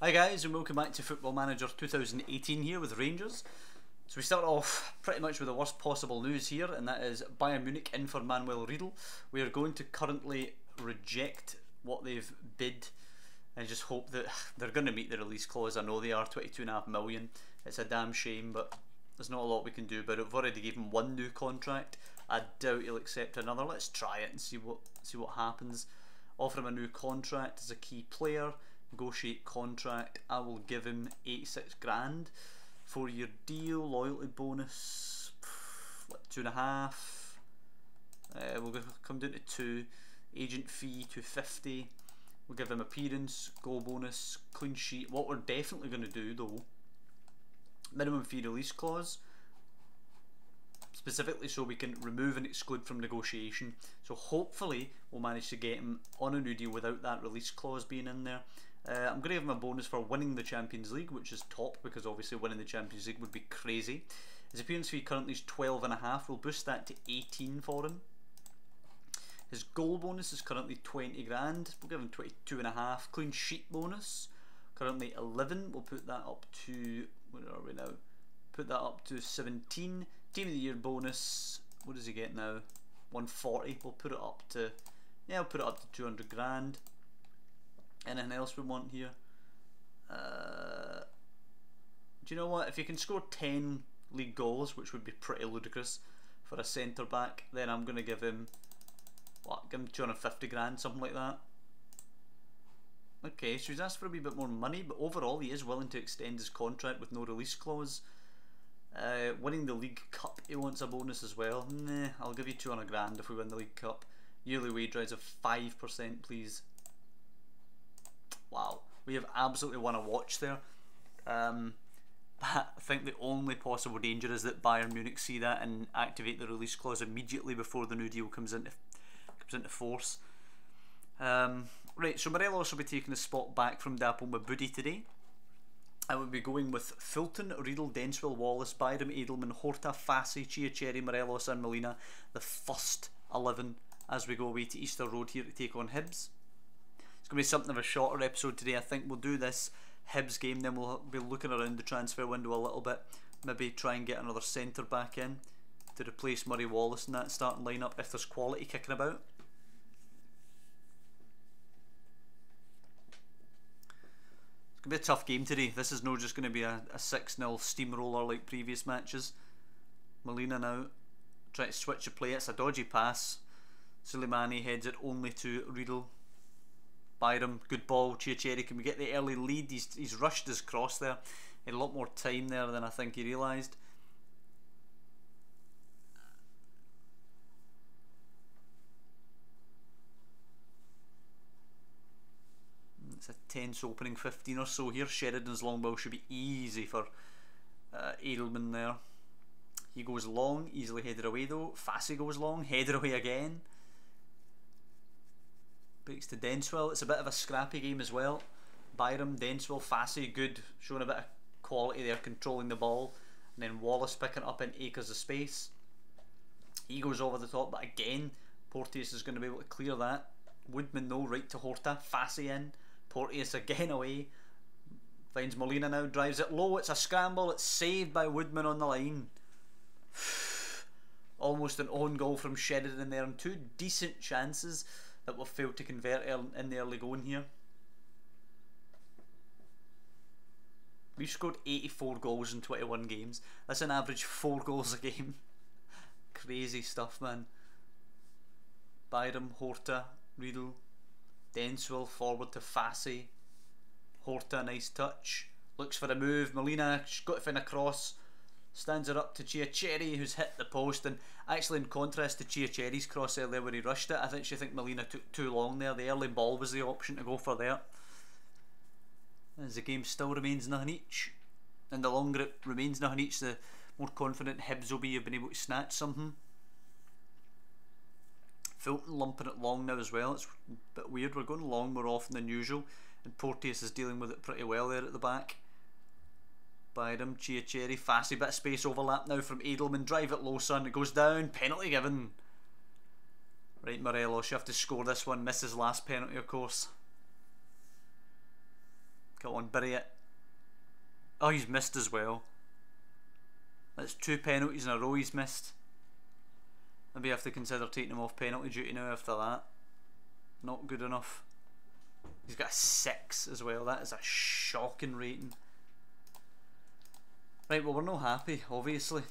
Hi guys, and welcome back to Football Manager 2018 here with Rangers. So we start off pretty much with the worst possible news here, and that is Bayern Munich in for Manuel Riedel. We are going to currently reject what they've bid and just hope that they're going to meet the release clause. I know they are, 22.5 million. It's a damn shame, but there's not a lot we can do about it. We've already given him one new contract. I doubt he'll accept another. Let's try it and see what happens. Offer him a new contract as a key player. Negotiate contract. I will give him 86 grand. 4-year deal. Loyalty bonus 2.5. We'll come down to 2. Agent fee 250. We'll give him appearance, goal bonus, clean sheet. What we're definitely going to do though, minimum fee release clause, specifically so we can remove and exclude from negotiation. So hopefully we'll manage to get him on a new deal without that release clause being in there. I'm going to give him a bonus for winning the Champions League, which is top, because obviously winning the Champions League would be crazy. His appearance fee currently is 12.5. We'll boost that to 18 for him. His goal bonus is currently 20 grand. We'll give him 22.5. Clean sheet bonus, currently 11. We'll put that up to, where are we now? Put that up to 17. Team of the year bonus, what does he get now? 140. We'll put it up to, yeah, I'll put it up to 200 grand. Anything else we want here? Do you know what? If you can score 10 league goals, which would be pretty ludicrous for a centre back, then I'm going to give him, what? Give him 250 grand, something like that. Okay, so he's asked for a wee bit more money, but overall he is willing to extend his contract with no release clause. Winning the League Cup, he wants a bonus as well. Nah, I'll give you 200 grand if we win the League Cup. Yearly wage rise of 5%, please. Wow, we have absolutely won a watch there. I think the only possible danger is that Bayern Munich see that and activate the release clause immediately before the new deal comes into force. Right, so Morelos will be taking a spot back from Dapple Mabudi today. I would be going with Fulton, Riedel, Denswell, Wallace, Byram, Edelman, Horta, Fassi, Chiacheri, Morelos and Molina. The first 11 as we go away to Easter Road here to take on Hibs. It's going to be something of a shorter episode today. I think we'll do this Hibs game, then we'll be looking around the transfer window a little bit. Maybe try and get another centre back in to replace Murray Wallace in that starting lineup if there's quality kicking about. It's going to be a tough game today. This is not just going to be a 6-0 steamroller like previous matches. Molina now trying to switch the play. It's a dodgy pass. Suleimani heads it only to Riedel. Byram, good ball. Chiacheri, can we get the early lead? He's rushed his cross there. He had a lot more time there than I think he realised. It's a tense opening 15 or so here. Sheridan's long ball should be easy for Edelman there. He goes long, easily headed away though. Fassi goes long, headed away again. Breaks to Denswell. It's a bit of a scrappy game as well. Byram, Denswell, Fassi, good, showing a bit of quality there, controlling the ball. And then Wallace picking it up in acres of space. He goes over the top, but again, Porteous is going to be able to clear that. Woodman though, right to Horta. Fassi in. Porteous again away. Finds Molina now, drives it low. It's a scramble. It's saved by Woodman on the line. Almost an own goal from Sheridan there, and two decent chances that we've failed to convert in the early going here. We've scored 84 goals in 21 games. That's an average 4 goals a game. Crazy stuff, man. Byram, Horta, Riedel, Denswell forward to Fassi. Horta, nice touch. Looks for a move. Molina got to find a cross. Stands it up to Chiacheri, who's hit the post. And actually, in contrast to Chiacheri's cross earlier where he rushed it, I think Molina took too long there. The early ball was the option to go for there. As the game still remains nothing each. And the longer it remains nothing each, the more confident Hibs will be of being able to snatch something. Fulton lumping it long now as well. It's a bit weird. We're going long more often than usual. And Porteous is dealing with it pretty well there at the back. Byram, Chiacheri, Fassi, bit of space overlap now from Edelman. Drive it low, son. It goes down. Penalty given. Right, Morelos, you have to score this one. Misses last penalty, of course. Come on, bury it. Oh, he's missed as well. That's 2 penalties in a row he's missed. Maybe have to consider taking him off penalty duty now after that. Not good enough. He's got a 6 as well. That is a shocking rating. Right, well, we're not happy, obviously.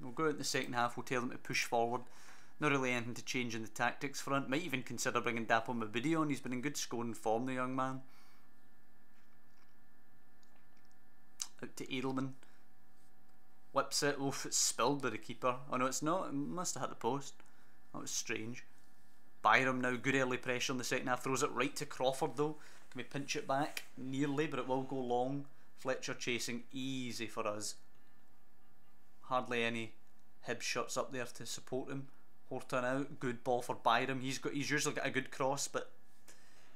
We'll go out in the second half, we'll tell them to push forward. Not really anything to change in the tactics front. Might even consider bringing Dapo Mabudi on. He's been in good scoring form, the young man. Out to Edelman. Whips it. Oof, it's spilled by the keeper. Oh no, it's not. It must have hit the post. That was strange. Byram now, good early pressure in the second half. Throws it right to Crawford though. Can we pinch it back? Nearly, but it will go long. Fletcher chasing, easy for us. Hardly any Hibs shots up there to support him. Horton out, good ball for Byram. He's usually got a good cross, but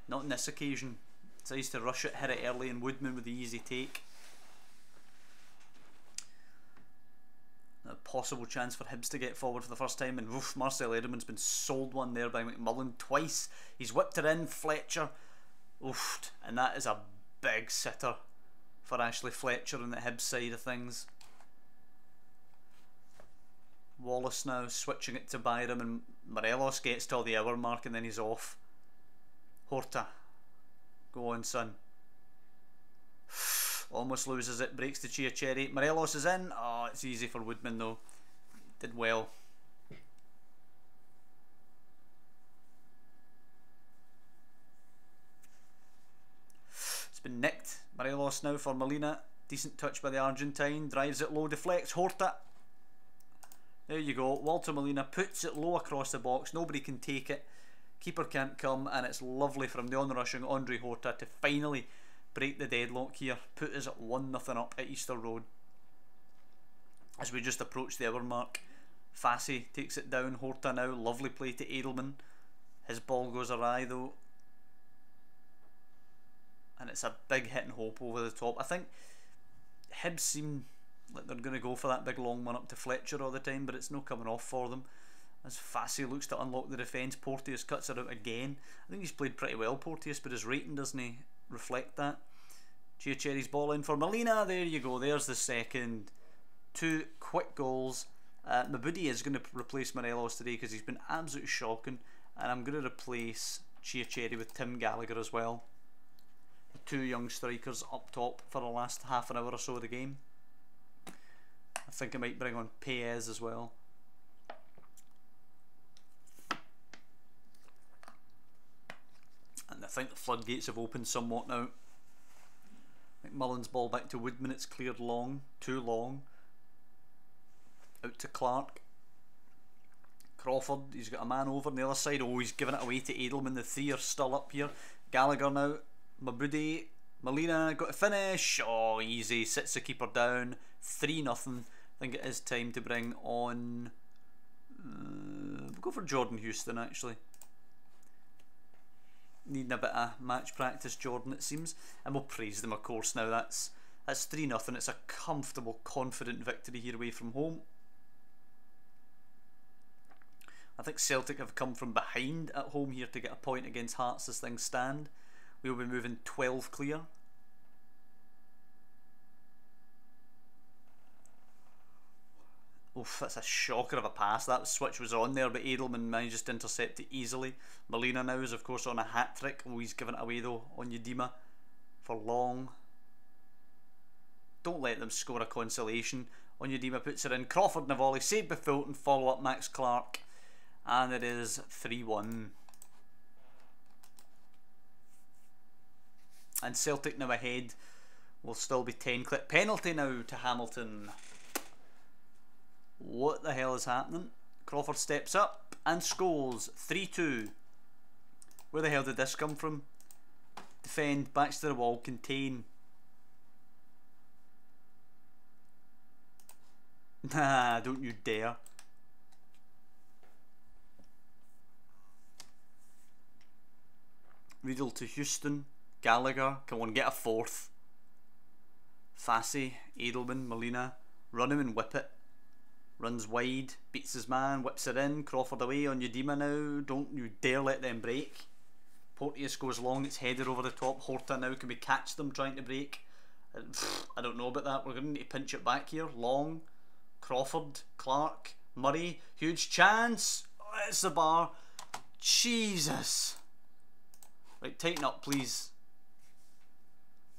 not on this occasion. Decides to rush it, hit it early, and Woodman with the easy take. A possible chance for Hibs to get forward for the first time, and oof, Marcel Edelman's been sold one there by McMullen twice. He's whipped it in, Fletcher, oof, and that is a big sitter for Ashley Fletcher on the Hibs side of things. Wallace now switching it to Byram, and Morelos gets till the hour mark and then he's off. Horta, go on son. Almost loses it, breaks to Chiacherry. Morelos is in. Oh, it's easy for Woodman though. Did well. It's been nicked. Morelos now for Molina. Decent touch by the Argentine. Drives it low, deflects. Horta. There you go. Walter Molina puts it low across the box. Nobody can take it. Keeper can't come, and it's lovely from the on-rushing Andre Horta to finally break the deadlock here. Put us at 1-0 up at Easter Road. As we just approach the hour mark, Fassi takes it down. Horta now. Lovely play to Edelman. His ball goes awry though. And it's a big hit and hope over the top. I think Hibs seem like they're going to go for that big long one up to Fletcher all the time, but it's no coming off for them. As Fassi looks to unlock the defence, Porteous cuts it out again. I think he's played pretty well, Porteous, but his rating doesn't reflect that. Chiacherry's ball in for Molina. There you go. There's the second. 2 quick goals. Mabudi is going to replace Morelos today because he's been absolutely shocking, and I'm going to replace Chiacherry with Tim Gallagher as well. The 2 young strikers up top for the last half an hour or so of the game. I think I might bring on Paez as well. And I think the floodgates have opened somewhat now. McMullen's ball back to Woodman. It's cleared long. Too long. Out to Clark. Crawford, he's got a man over on the other side. Oh, he's giving it away to Edelman. The 3 are still up here. Gallagher now. Mabudi. Molina got to finish. Oh, easy. Sits the keeper down. 3-0. I think it is time to bring on. We'll go for Jordan Houston actually. Needing a bit of match practice, Jordan, it seems, and we'll praise them, of course. Now that's 3-0. It's a comfortable, confident victory here away from home. I think Celtic have come from behind at home here to get a point against Hearts as things stand. We'll be moving 12 clear. Oof, that's a shocker of a pass. That switch was on there, but Edelman manages to intercept it easily. Molina now is of course on a hat-trick. Oh, he's given it away though on Udima for long. Don't let them score a consolation. Onyedima puts it in. Crawford and a volley, saved by Fulton, follow up Max Clark, and it is 3-1. And Celtic now ahead. Will still be 10 clip. Penalty now to Hamilton. What the hell is happening? Crawford steps up and scores. 3-2. Where the hell did this come from? Defend, backs to the wall, contain. Nah, don't you dare. Riedel to Houston. Gallagher, come on, get a 4th. Fassi, Edelman, Molina. Run him and whip it. Runs wide, beats his man, whips it in. Crawford away on Udima now. Don't you dare let them break. Porteous goes long, it's headed over the top. Horta now, can we catch them trying to break? I don't know about that. We're going to need to pinch it back here. Long, Crawford, Clark, Murray, huge chance. Oh, it's the bar. Jesus. Right, tighten up please.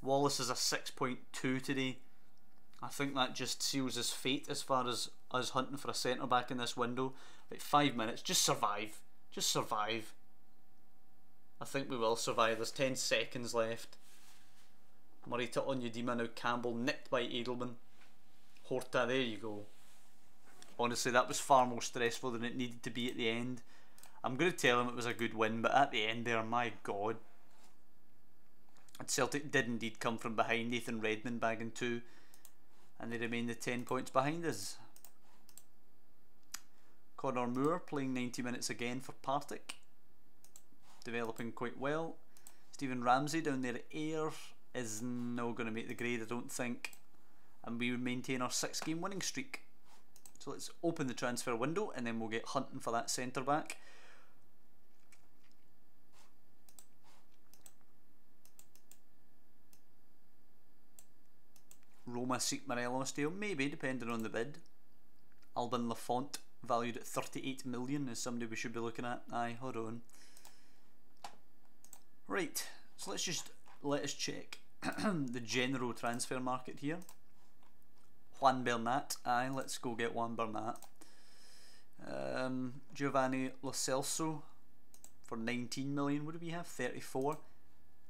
Wallace is a 6.2 today. I think that just seals his fate as far as us hunting for a centre back in this window. Like 5 minutes, just survive. Just survive. I think we will survive. There's 10 seconds left. Murray to Onyedima, now Campbell, nicked by Edelman. Horta, there you go. Honestly, that was far more stressful than it needed to be at the end. I'm going to tell him it was a good win, but at the end there, my God. And Celtic did indeed come from behind, Nathan Redmond bagging 2. And they remain the 10 points behind us. Connor Moore playing 90 minutes again for Partick. Developing quite well. Stephen Ramsey down there at Ayr is not going to make the grade, I don't think. And we maintain our 6-game winning streak. So let's open the transfer window and then we'll get hunting for that centre back. Roma seek Morelos deal, maybe, depending on the bid. Alban Lafont valued at 38 million is somebody we should be looking at. Aye, hold on. Right, so let us check the general transfer market here. Juan Bernat, aye, let's go get Juan Bernat. Giovanni Lo Celso for 19 million, what do we have? 34.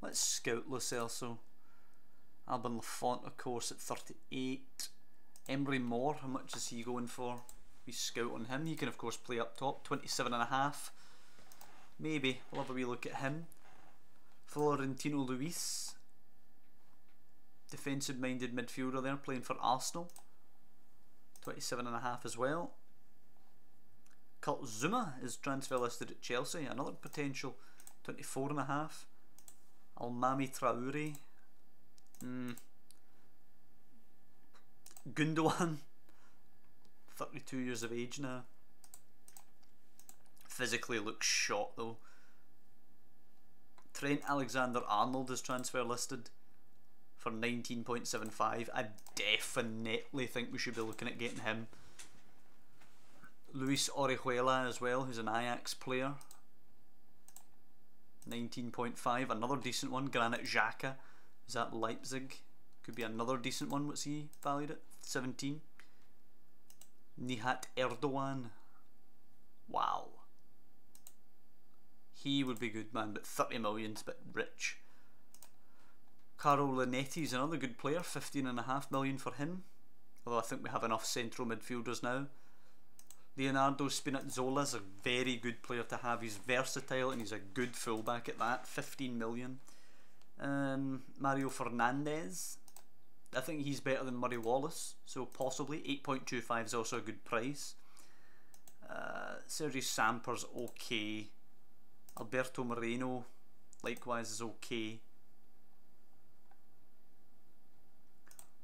Let's scout Lo Celso. Alban Lafont, of course, at 38. Emery Moore, how much is he going for? We scout on him. He can, of course, play up top. 27.5. Maybe. We'll have a wee look at him. Florentino Luis. Defensive-minded midfielder there, playing for Arsenal. 27.5 as well. Kurt Zuma is transfer listed at Chelsea. Another potential. 24.5. Almami Traore. Gundogan, 32 years of age now. Physically looks shot though. Trent Alexander-Arnold is transfer listed for 19.75. I definitely think we should be looking at getting him. Luis Orejuela as well, who's an Ajax player. 19.5, another decent one. Granit Xhaka is at Leipzig. Could be another decent one. What's he valued at? 17. Nihat Erdogan. Wow. He would be good, man, but 30 million's a bit rich. Caro Linetti is another good player. 15.5 million for him. Although I think we have enough central midfielders now. Leonardo Spinazzola is a very good player to have. He's versatile and he's a good fullback at that. 15 million. Mario Fernandez, I think he's better than Murray Wallace, so possibly. 8.25 is also a good price. Sergi Samper's okay. Alberto Moreno likewise is okay.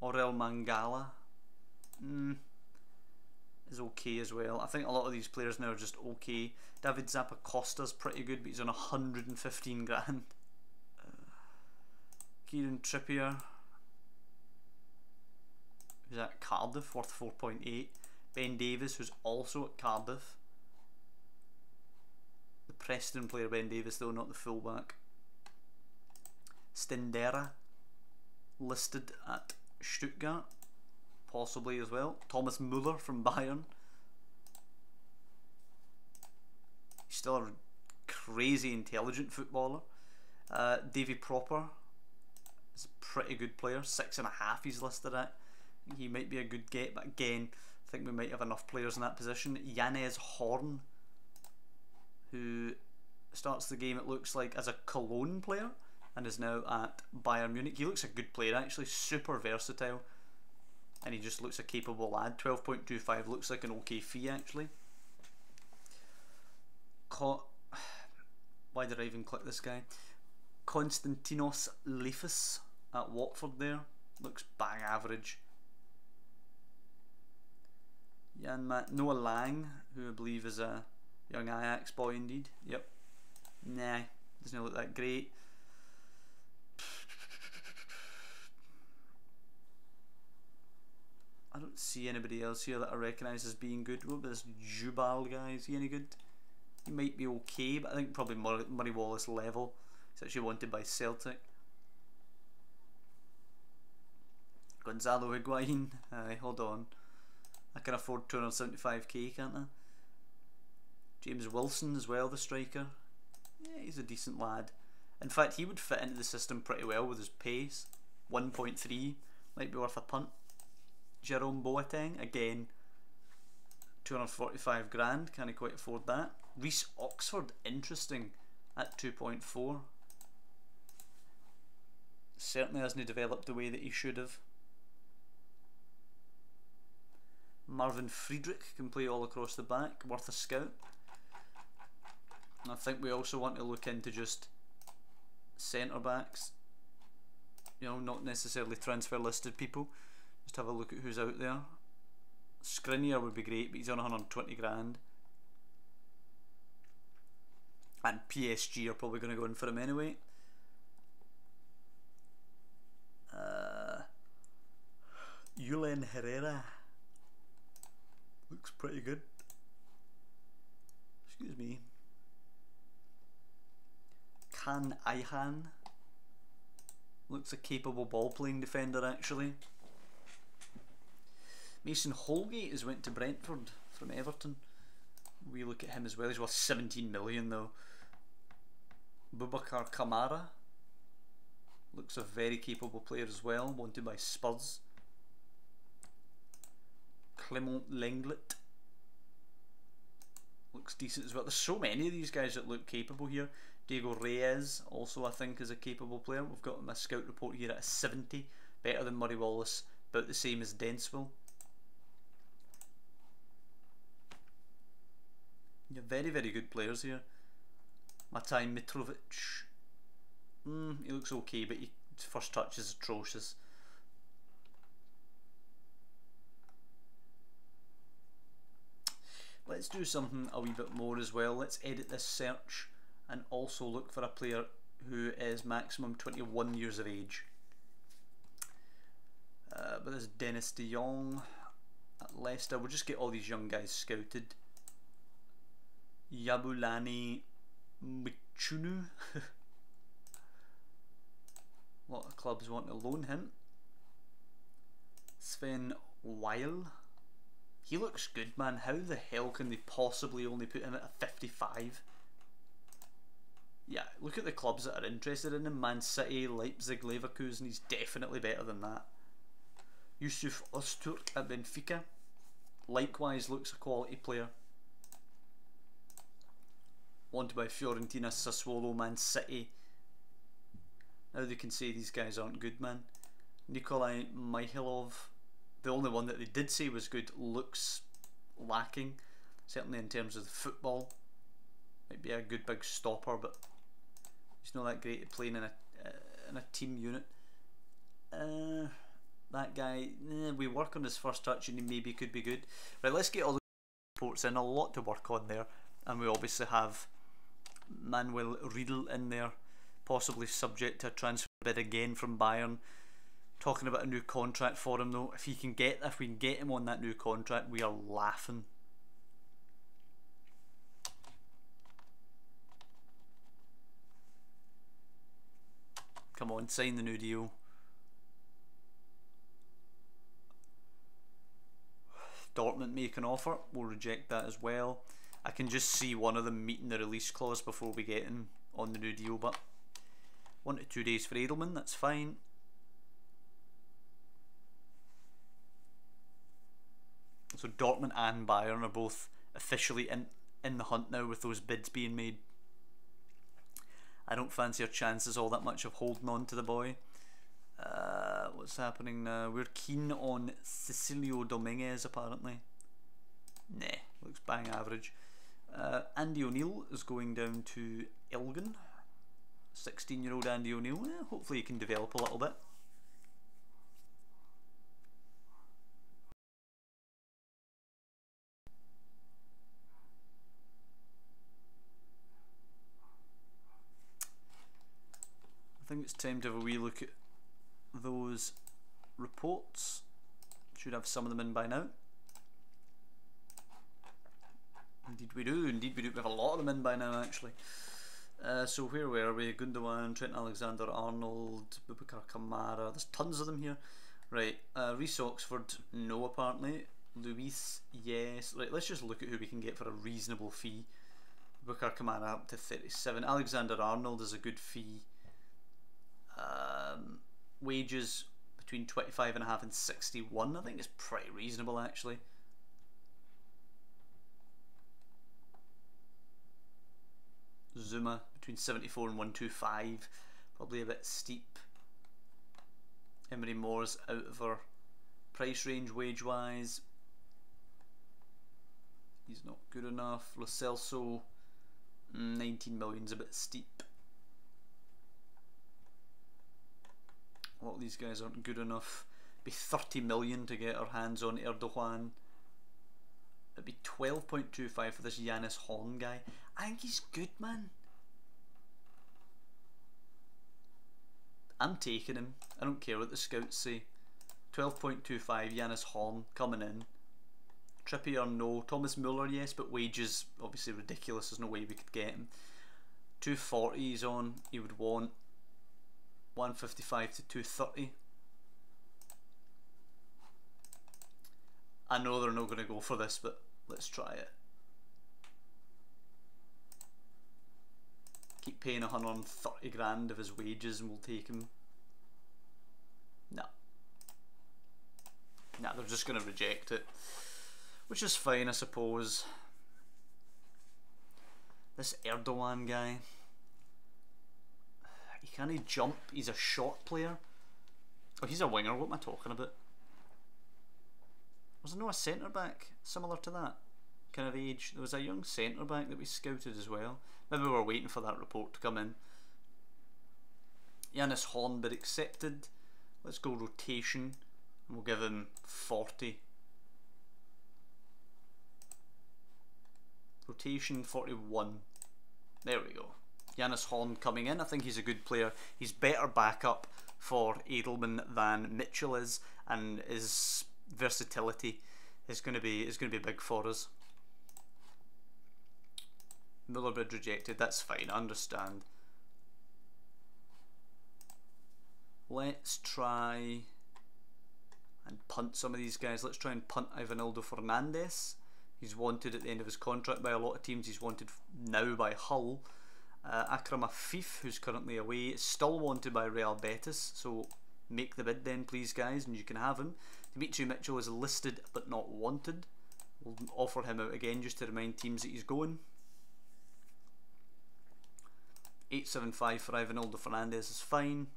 Aurel Mangala is okay as well. I think a lot of these players now are just okay. David Zappacosta's pretty good, but he's on 115 grand. Kieran Trippier, who's at Cardiff, worth 4.8. Ben Davies, who's also at Cardiff. The Preston player Ben Davies though, not the fullback. Stendera, listed at Stuttgart, possibly as well. Thomas Müller from Bayern. He's still a crazy intelligent footballer. Davy Proper is a pretty good player. 6.5 he's listed at. He might be a good get, but again, I think we might have enough players in that position. Yanez Horn, who starts the game, it looks like, as a Cologne player and is now at Bayern Munich. He looks a good player actually, super versatile, and he just looks a capable lad. 12.25 looks like an okay fee actually. Why did I even click this guy? Konstantinos Lefis at Watford there, looks bang average. Noah Lang, who I believe is a young Ajax boy indeed. Yep. Nah, Doesn't look that great. I don't see anybody else here that I recognise as being good. What about this Jubal guy? Is he any good? He might be okay, but I think probably Murray Wallace level. He's actually wanted by Celtic. Gonzalo Higuain. Hold on. I can afford 275k, can't I? James Wilson as well, the striker. Yeah, he's a decent lad. In fact, he would fit into the system pretty well with his pace. 1.3 might be worth a punt. Jerome Boateng, again, 245 grand, can't quite afford that. Reece Oxford, interesting, at 2.4. Certainly hasn't developed the way that he should have. Marvin Friedrich can play all across the back, worth a scout. I think we also want to look into just centre backs, you know, not necessarily transfer listed people. Just have a look at who's out there. Skriniar would be great, but he's on 120 grand. And PSG are probably going to go in for him anyway. Julen Herrera looks pretty good. Excuse me. Can Ayhan looks a capable ball playing defender actually. Mason Holgate has went to Brentford from Everton. We look at him as well. He's worth 17 million though. Boubacar Kamara looks a very capable player as well, wanted by Spurs. Clement Lenglet looks decent as well. There's so many of these guys that look capable here. Diego Reyes also I think is a capable player. We've got my scout report here at a 70, better than Murray Wallace, about the same as Denswell. Yeah, very very good players here. Mataj Mitrovic, he looks okay, but his first touch is atrocious. Let's do something a wee bit more as well. Let's edit this search and also look for a player who is maximum 21 years of age. But there's Dennis de Jong at Leicester. We'll just get all these young guys scouted. Yabulani Michunu. A lot of clubs want to loan him. Sven Weil. He looks good, man. How the hell can they possibly only put him at a 55? Yeah, look at the clubs that are interested in him. Man City, Leipzig, Leverkusen. He's definitely better than that. Yusuf Öztürk at Benfica. Likewise looks a quality player. Wanted by Fiorentina, Sassuolo, Man City. Now they can say these guys aren't good, man. Nikolai Mihайлov, the only one that they did say was good, looks lacking. Certainly in terms of football. Might be a good big stopper, but he's not that great at playing in a team unit. That guy, we work on his first touch and he maybe could be good. Right, let's get all the reports in. A lot to work on there, and we obviously have Manuel Riedel in there, possibly subject to a transfer bid again from Bayern. Talking about a new contract for him though. If we can get him on that new contract, we are laughing. Come on, sign the new deal. Dortmund make an offer, we'll reject that as well. I can just see one of them meeting the release clause before we get him on the new deal, but 1 to 2 days for Edelman, that's fine. So Dortmund and Bayern are both officially in the hunt now with those bids being made. I don't fancy our chances all that much of holding on to the boy. What's happening now? We're keen on Cecilio Dominguez apparently. Nah, looks bang average. Andy O'Neill is going down to Elgin. 16-year-old Andy O'Neill. Hopefully he can develop a little bit. think it's time to have a wee look at those reports. Should have some of them in by now. Indeed we do, indeed we do. We have a lot of them in by now actually. So where were we? Gundogan, Trent Alexander-Arnold, Boubacar Kamara. There's tons of them here. Right, Reece Oxford, no apparently. Luis, yes. Right, let's just look at who we can get for a reasonable fee. Boubacar Kamara up to 37. Alexander-Arnold is a good fee. Wages between 25.5 and 61. I think it's pretty reasonable actually. Zuma between 74 and 125, probably a bit steep. Emery Moore's out of our price range wage wise. He's not good enough. Lo Celso, 19 million's a bit steep. A lot of these guys aren't good enough. It'd be 30 million to get our hands on Erdogan. It'd be 12.25 for this Yanis Horn guy. I think he's good, man. I'm taking him. I don't care what the scouts say. 12.25, Yanis Horn coming in. Trippier, no. Thomas Muller, yes, but wages obviously ridiculous. There's no way we could get him. 240 he's on. He would want 155 to 230. I know they're not going to go for this, but let's try it. Keep paying 130 grand of his wages and we'll take him. No. Nah, they're just going to reject it. Which is fine, I suppose. This Erdogan guy. He can't jump. He's a short player. Oh, he's a winger. What am I talking about? Was there no a centre back similar to that kind of age? There was a young centre back that we scouted as well. Maybe we were waiting for that report to come in. Yanis Horn, but accepted. Let's go rotation. And we'll give him 40. Rotation 41. There we go. Yanis Horn coming in. I think he's a good player. He's better backup for Edelman than Mitchell is, and his versatility is going to be big for us. Muller bid rejected. That's fine. I understand. Let's try and punt some of these guys. Let's try and punt Ivanildo Fernandez. He's wanted at the end of his contract by a lot of teams. He's wanted now by Hull. Akram Afif, who's currently away, is still wanted by Real Betis. So make the bid then, please, guys, and you can have him. Dimitri Mitchell is listed but not wanted. We'll offer him out again just to remind teams that he's going. 875 for Ivanildo Fernandez is fine.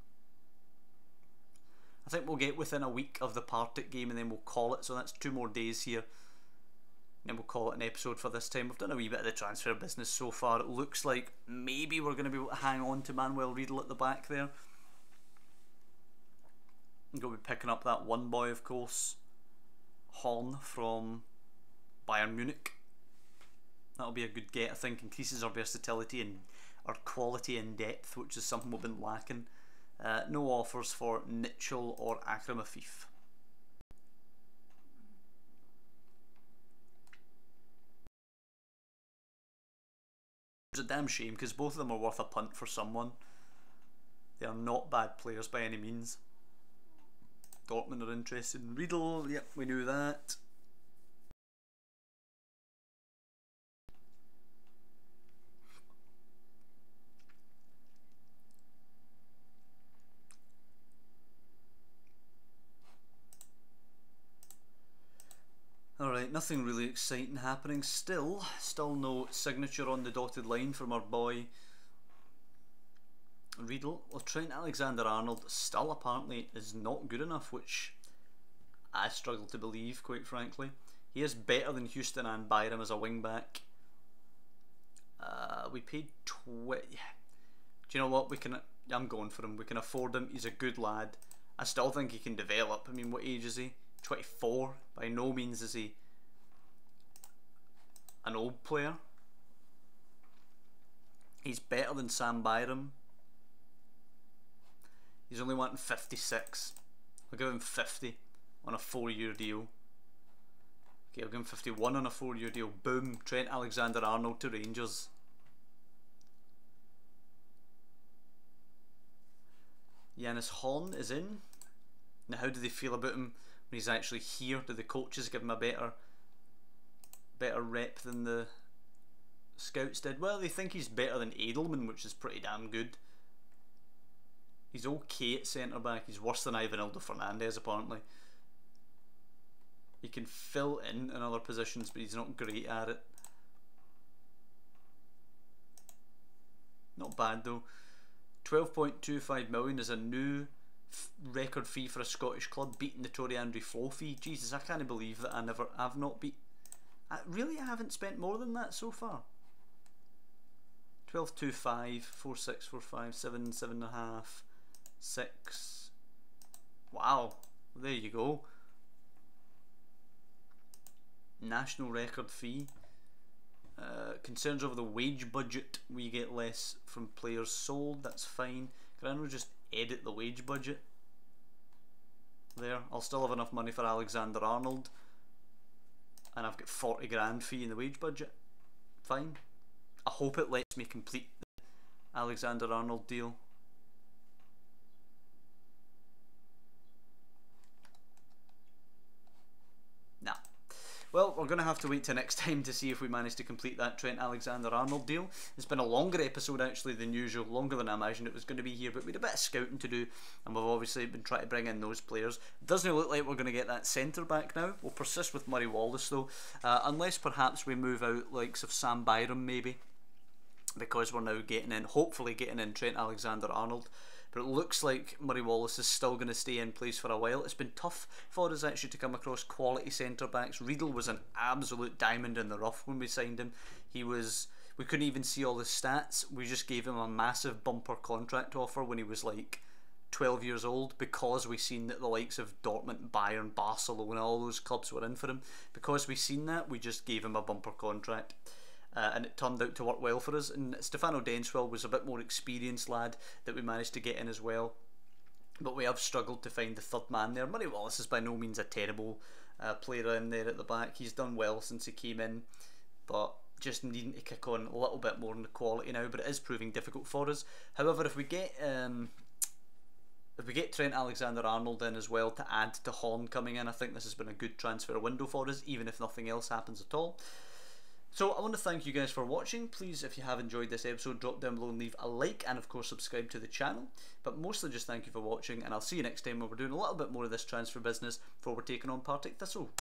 I think we'll get within a week of the Partick game and then we'll call it. So that's 2 more days here. And then we'll call it an episode for this time. We've done a wee bit of the transfer business so far. It looks like maybe we're going to be able to hang on to Manuel Riedel at the back there. I'm going to be picking up that one boy, of course. Horn from Bayern Munich. That'll be a good get, I think. Increases our versatility and our quality and depth, which is something we've been lacking. No offers for Mitchell or Akram Afif. It's a damn shame because both of them are worth a punt for someone. They are not bad players by any means. Dortmund are interested in Riedel. Yep, we knew that. Alright, nothing really exciting happening still. Still no signature on the dotted line from our boy Riedel. Well, Trent Alexander-Arnold still apparently is not good enough, which I struggle to believe, quite frankly. He is better than Houston and Byram as a wing back. We paid 20. Do you know what? I'm going for him. We can afford him. He's a good lad. I still think he can develop. I mean, what age is he? 24. By no means is he an old player. He's better than Sam Byram. He's only wanting 56. I'll give him 50 on a 4-year deal. Okay, I'll give him 51 on a 4-year deal. Boom. Trent Alexander-Arnold to Rangers. Janus Horn is in. Now, how do they feel about him when he's actually here? Do the coaches give him a better rep than the scouts did? Well, they think he's better than Edelman, which is pretty damn good. He's okay at centre back. He's worse than Ivanildo Fernandez, apparently. He can fill in other positions, but he's not great at it. Not bad though. 12.25 million is a new record fee for a Scottish club, beating the Tory Andrew Flo fee. Jesus, I can't believe that I've not beat. I haven't spent more than that so far. 12.25, 4.6, 4.5, 7, 7.5, 6. Wow, there you go. National record fee. Concerns over the wage budget. We get less from players sold. That's fine. Can I not just edit the wage budget? There. I'll still have enough money for Alexander-Arnold, and I've got 40 grand fee in the wage budget. Fine. I hope it lets me complete the Alexander-Arnold deal. Nah. Well, we're going to have to wait till next time to see if we manage to complete that Trent Alexander-Arnold deal. It's been a longer episode actually than usual, longer than I imagined it was going to be here, but we had a bit of scouting to do, and we've obviously been trying to bring in those players. Doesn't look like we're going to get that centre back now. We'll persist with Murray Wallace though, unless perhaps we move out likes of Sam Byram maybe, because we're now getting in, hopefully getting in Trent Alexander-Arnold. But it looks like Murray Wallace is still going to stay in place for a while. It's been tough for us actually to come across quality centre backs. Riedel was an absolute diamond in the rough when we signed him. We couldn't even see all his stats. We just gave him a massive bumper contract offer when he was like 12 years old, because we seen that the likes of Dortmund, Bayern, Barcelona, all those clubs were in for him. Because we seen that, we just gave him a bumper contract. And it turned out to work well for us. And Stefano Denswell was a bit more experienced lad that we managed to get in as well, but we have struggled to find the third man there. Murray Wallace is by no means a terrible player in there at the back. He's done well since he came in, but just needing to kick on a little bit more in the quality now, but it is proving difficult for us. However, if we get Trent Alexander-Arnold in as well to add to Horn coming in, I think this has been a good transfer window for us, even if nothing else happens at all. So I want to thank you guys for watching. Please, if you have enjoyed this episode, drop down below and leave a like, and of course subscribe to the channel. But mostly just thank you for watching, and I'll see you next time when we're doing a little bit more of this transfer business before we're taking on Partick Thistle.